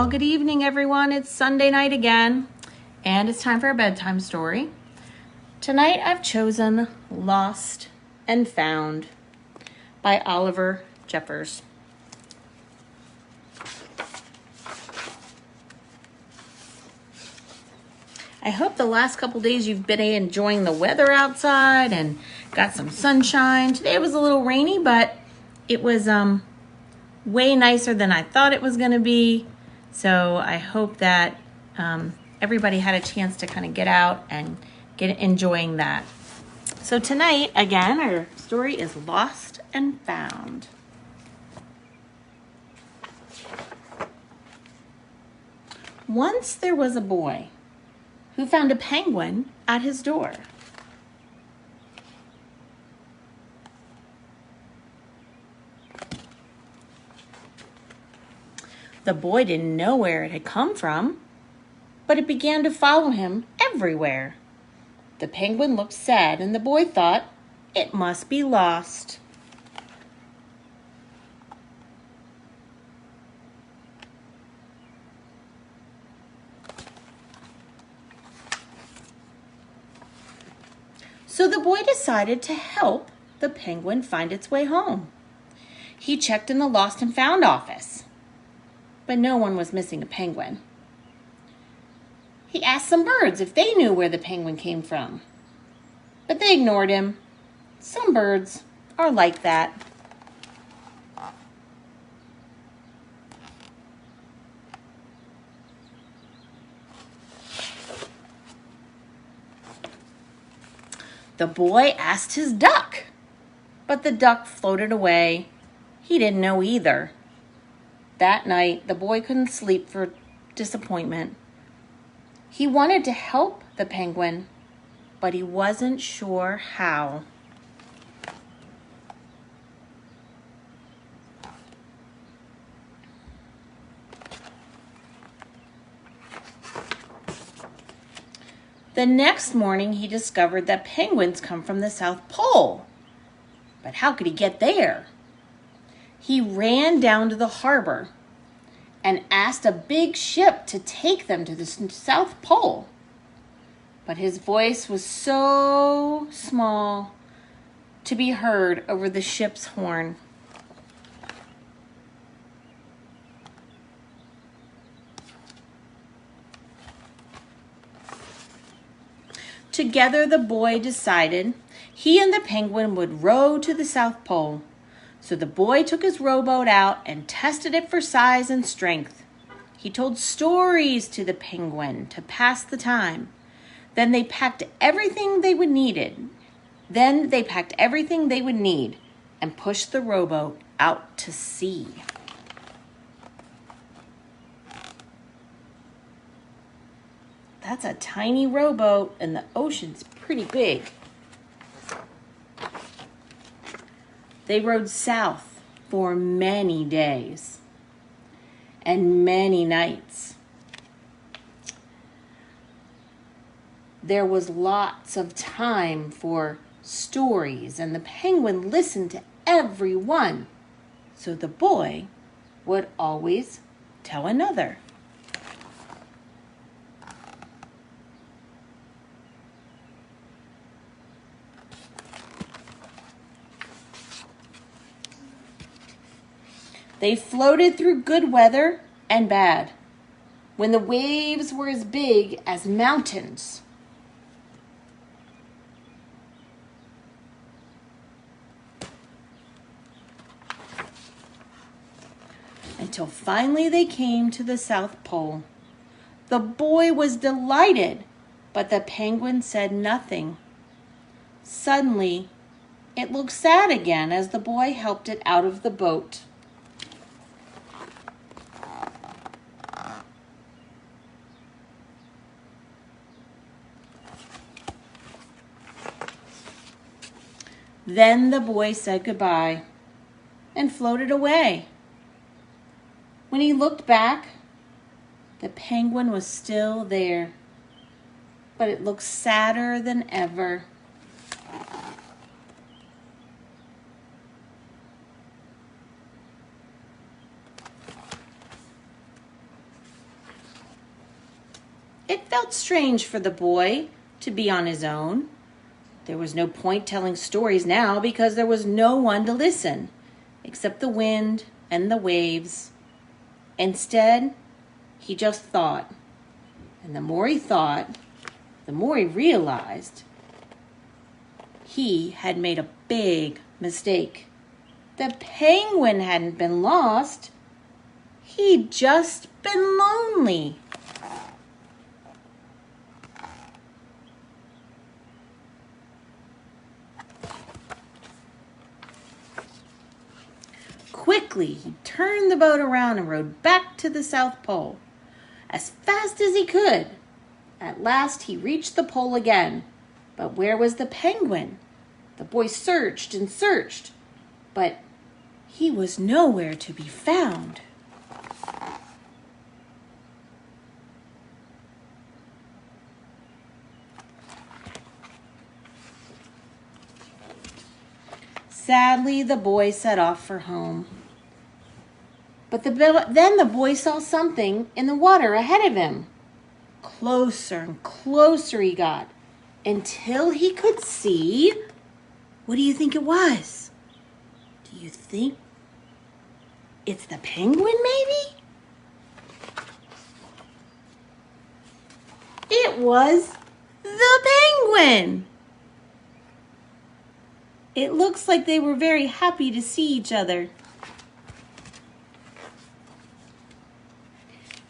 Well, good evening, everyone. It's Sunday night again, and it's time for a bedtime story. Tonight, I've chosen Lost and Found by Oliver Jeffers. I hope the last couple days you've been enjoying the weather outside and got some sunshine. Today it was a little rainy, but it was way nicer than I thought it was going to be. So I hope that everybody had a chance to kind of get out and get enjoying that. So tonight, again, our story is Lost and Found. Once there was a boy who found a penguin at his door. The boy didn't know where it had come from, but it began to follow him everywhere. The penguin looked sad, and the boy thought it must be lost. So the boy decided to help the penguin find its way home. He checked in the Lost and Found office, but no one was missing a penguin. He asked some birds if they knew where the penguin came from, but they ignored him. Some birds are like that. The boy asked his duck, but the duck floated away. He didn't know either. That night, the boy couldn't sleep for disappointment. He wanted to help the penguin, but he wasn't sure how. The next morning, he discovered that penguins come from the South Pole. But how could he get there? He ran down to the harbor and asked a big ship to take them to the South Pole. But his voice was so small to be heard over the ship's horn. Together, the boy decided he and the penguin would row to the South Pole. So the boy took his rowboat out and tested it for size and strength. He told stories to the penguin to pass the time. Then they packed everything they would need and pushed the rowboat out to sea. That's a tiny rowboat, and the ocean's pretty big. They rowed south for many days and many nights. There was lots of time for stories, and the penguin listened to every one. So the boy would always tell another. They floated through good weather and bad, when the waves were as big as mountains. Until finally they came to the South Pole. The boy was delighted, but the penguin said nothing. Suddenly, it looked sad again as the boy helped it out of the boat. Then the boy said goodbye and floated away. When he looked back, the penguin was still there, but it looked sadder than ever. It felt strange for the boy to be on his own. There was no point telling stories now because there was no one to listen, except the wind and the waves. Instead, he just thought. And the more he thought, the more he realized he had made a big mistake. The penguin hadn't been lost. He'd just been lonely. Quickly, he turned the boat around and rowed back to the South Pole as fast as he could. At last, he reached the pole again. But where was the penguin? The boy searched and searched, but he was nowhere to be found. Sadly, the boy set off for home. But then the boy saw something in the water ahead of him. Closer and closer he got until he could see. What do you think it was? Do you think it's the penguin, maybe? It was the penguin. It looks like they were very happy to see each other.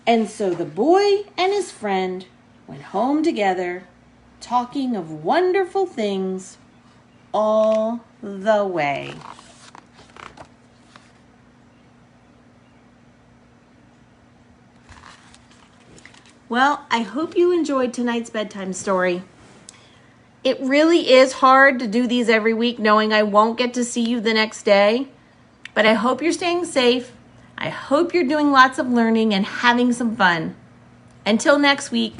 And so the boy and his friend went home together, talking of wonderful things all the way. Well, I hope you enjoyed tonight's bedtime story. It really is hard to do these every week knowing I won't get to see you the next day, but I hope you're staying safe. I hope you're doing lots of learning and having some fun. Until next week,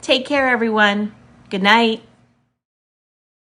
take care, everyone. Good night.